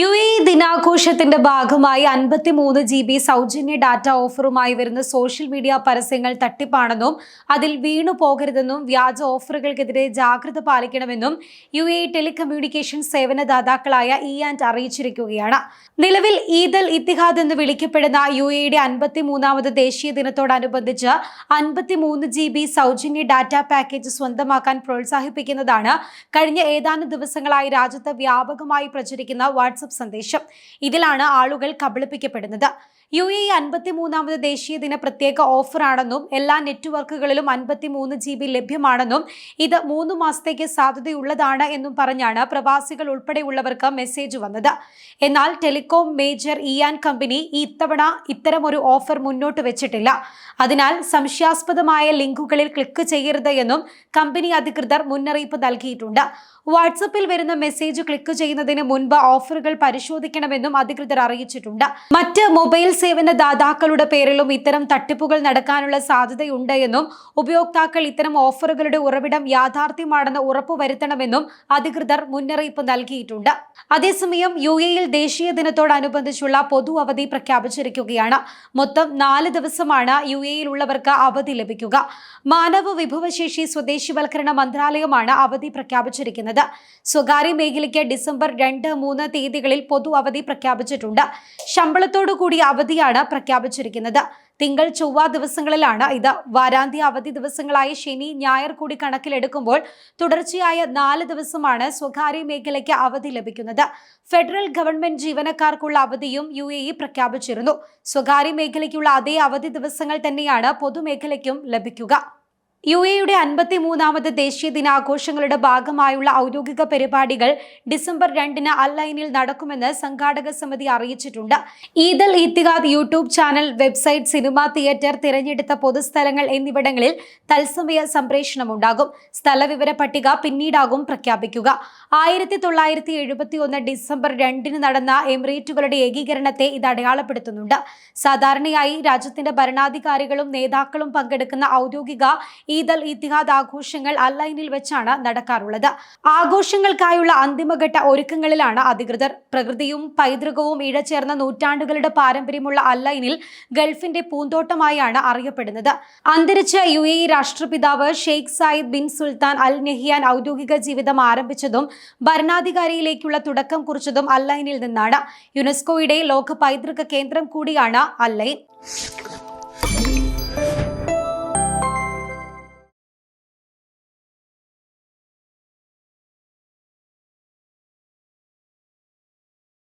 UAE ദിനാഘോഷത്തിന്റെ ഭാഗമായി 53 GB സൗജന്യ ഡാറ്റ ഓഫറുമായി വരുന്ന സോഷ്യൽ മീഡിയ പരസ്യങ്ങൾ തട്ടിപ്പാണെന്നും അതിൽ വീണു പോകരുതെന്നും വ്യാജ ഓഫറുകൾക്കെതിരെ ജാഗ്രത പാലിക്കണമെന്നും UAE ടെലികമ്മ്യൂണിക്കേഷൻ സേവനദാതാക്കളായ ഇആൻഡ് അറിയിച്ചിരിക്കുകയാണ്. നിലവിൽ ഈദ് അൽ ഇത്തിഹാദ് എന്ന് വിളിക്കപ്പെടുന്ന UAEയുടെ 53ാമത് ദേശീയ ദിനത്തോടനുബന്ധിച്ച് 53 GB സൗജന്യ ഡാറ്റ പാക്കേജ് സ്വന്തമാക്കാൻ പ്രോത്സാഹിപ്പിക്കുന്നതാണ് കഴിഞ്ഞ ഏതാനും ദിവസങ്ങളായി രാജ്യത്ത് വ്യാപകമായി പ്രചരിക്കുന്ന വാട്സ്ആപ്പ് സന്ദേശം. ഇതിലാണ് ആളുകൾ കബളിപ്പിക്കപ്പെടുന്നത്. UAE 53ാമത് ദേശീയ ദിന പ്രത്യേക ഓഫറാണെന്നും എല്ലാ നെറ്റ്വർക്കുകളിലും 53 GB ലഭ്യമാണെന്നും ഇത് 3 മാസത്തേക്ക് സാധ്യതയുള്ളതാണ് എന്നും പറഞ്ഞാണ് പ്രവാസികൾ ഉൾപ്പെടെയുള്ളവർക്ക് മെസ്സേജ് വന്നത്. എന്നാൽ ടെലികോം മേജർ ഇആൻഡ് കമ്പനി ഇത്തവണ ഇത്തരമൊരു ഓഫർ മുന്നോട്ട് വെച്ചിട്ടില്ല. അതിനാൽ സംശയാസ്പദമായ ലിങ്കുകളിൽ ക്ലിക്ക് ചെയ്യരുത് എന്നും കമ്പനി അധികൃതർ മുന്നറിയിപ്പ് നൽകിയിട്ടുണ്ട്. വാട്സാപ്പിൽ വരുന്ന മെസ്സേജ് ക്ലിക്ക് ചെയ്യുന്നതിന് മുൻപ് ഓഫറുകൾ പരിശോധിക്കണമെന്നും അധികൃതർ അറിയിച്ചിട്ടുണ്ട്. മറ്റ് മൊബൈൽ സേവന ദാതാക്കളുടെ പേരിലും ഇത്തരം തട്ടിപ്പുകൾ നടക്കാനുള്ള സാധ്യതയുണ്ട് എന്നും ഉപയോക്താക്കൾ ഇത്തരം ഓഫറുകളുടെ ഉറവിടം യാഥാർത്ഥ്യമാണെന്ന് ഉറപ്പുവരുത്തണമെന്നും അധികൃതർ മുന്നറിയിപ്പ് നൽകിയിട്ടുണ്ട്. അതേസമയം UAEയിൽ ദേശീയ ദിനത്തോടനുബന്ധിച്ചുള്ള പൊതു അവധി പ്രഖ്യാപിച്ചിരിക്കുകയാണ്. മൊത്തം 4 ദിവസമാണ് UAEയിൽ ഉള്ളവർക്ക് അവധി ലഭിക്കുക. മാനവ വിഭവശേഷി സ്വദേശിവൽക്കരണ മന്ത്രാലയമാണ് അവധി പ്രഖ്യാപിച്ചിരിക്കുന്നത്. സ്വകാര്യ മേഖലയ്ക്ക് ഡിസംബർ 2-3 തീയതികളിൽ പൊതു അവധി പ്രഖ്യാപിച്ചിട്ടുണ്ട്. ശമ്പളത്തോടുകൂടി അവധിയാണ് പ്രഖ്യാപിച്ചിരിക്കുന്നത്. തിങ്കൾ ചൊവ്വ ദിവസങ്ങളിലാണ് ഇത്. വാരാന്ത്യ അവധി ദിവസങ്ങളായ ശനി ഞായർ കൂടി കണക്കിലെടുക്കുമ്പോൾ തുടർച്ചയായ 4 ദിവസമാണ് സ്വകാര്യ മേഖലയ്ക്ക് അവധി ലഭിക്കുന്നത്. ഫെഡറൽ ഗവൺമെന്റ് ജീവനക്കാർക്കുള്ള അവധിയും UAE പ്രഖ്യാപിച്ചിരുന്നു. സ്വകാര്യ മേഖലയ്ക്കുള്ള അതേ അവധി ദിവസങ്ങൾ തന്നെയാണ് പൊതുമേഖലയ്ക്കും ലഭിക്കുക. UAEയുടെ 53ാമത് ദേശീയ ദിനാഘോഷങ്ങളുടെ ഭാഗമായുള്ള ഔദ്യോഗിക പരിപാടികൾ ഡിസംബർ 2-ന് അൽ-ഐനിൽ നടക്കുമെന്ന് സംഘാടക സമിതി അറിയിച്ചിട്ടുണ്ട്. Eid Al Etihad YouTube channel, website, cinema theatre, തിരഞ്ഞെടുത്ത പൊതുസ്ഥലങ്ങൾ എന്നിവിടങ്ങളിൽ തത്സമയ സംപ്രേഷണമുണ്ടാകും. സ്ഥലവിവര പട്ടിക പിന്നീടാകും പ്രഖ്യാപിക്കുക. 1971 ഡിസംബർ 2-ന് നടന്ന എമിറേറ്റുകളുടെ ഏകീകരണത്തെ ഇത് അടയാളപ്പെടുത്തുന്നുണ്ട്. സാധാരണയായി രാജ്യത്തിന്റെ ഭരണാധികാരികളും നേതാക്കളും പങ്കെടുക്കുന്ന ഔദ്യോഗിക ഈദ് അൽ ഇത്തിഹാദ് ആഘോഷങ്ങൾ അൽ-ഐനിൽ വെച്ചാണ് നടക്കാറുള്ളത്. ആഘോഷങ്ങൾക്കായുള്ള അന്തിമഘട്ട ഒരുക്കങ്ങളിലാണ് അധികൃതർ. പ്രകൃതിയും പൈതൃകവും ഇഴചേർന്ന നൂറ്റാണ്ടുകളുടെ പാരമ്പര്യമുള്ള അൽ-ഐനിൽ ഗൾഫിന്റെ പൂന്തോട്ടമായാണ് അറിയപ്പെടുന്നത്. അന്തരിച്ച UAE രാഷ്ട്രപിതാവ് Sheikh Zayed bin Sultan Al Nahyan ഔദ്യോഗിക ജീവിതം ആരംഭിച്ചതും ഭരണാധികാരിയിലേക്കുള്ള തുടക്കം കുറിച്ചതും അൽ-ഐനിൽ നിന്നാണ്. യുനെസ്കോയുടെ ലോക പൈതൃക കേന്ദ്രം കൂടിയാണ് അൽ-ഐൻ.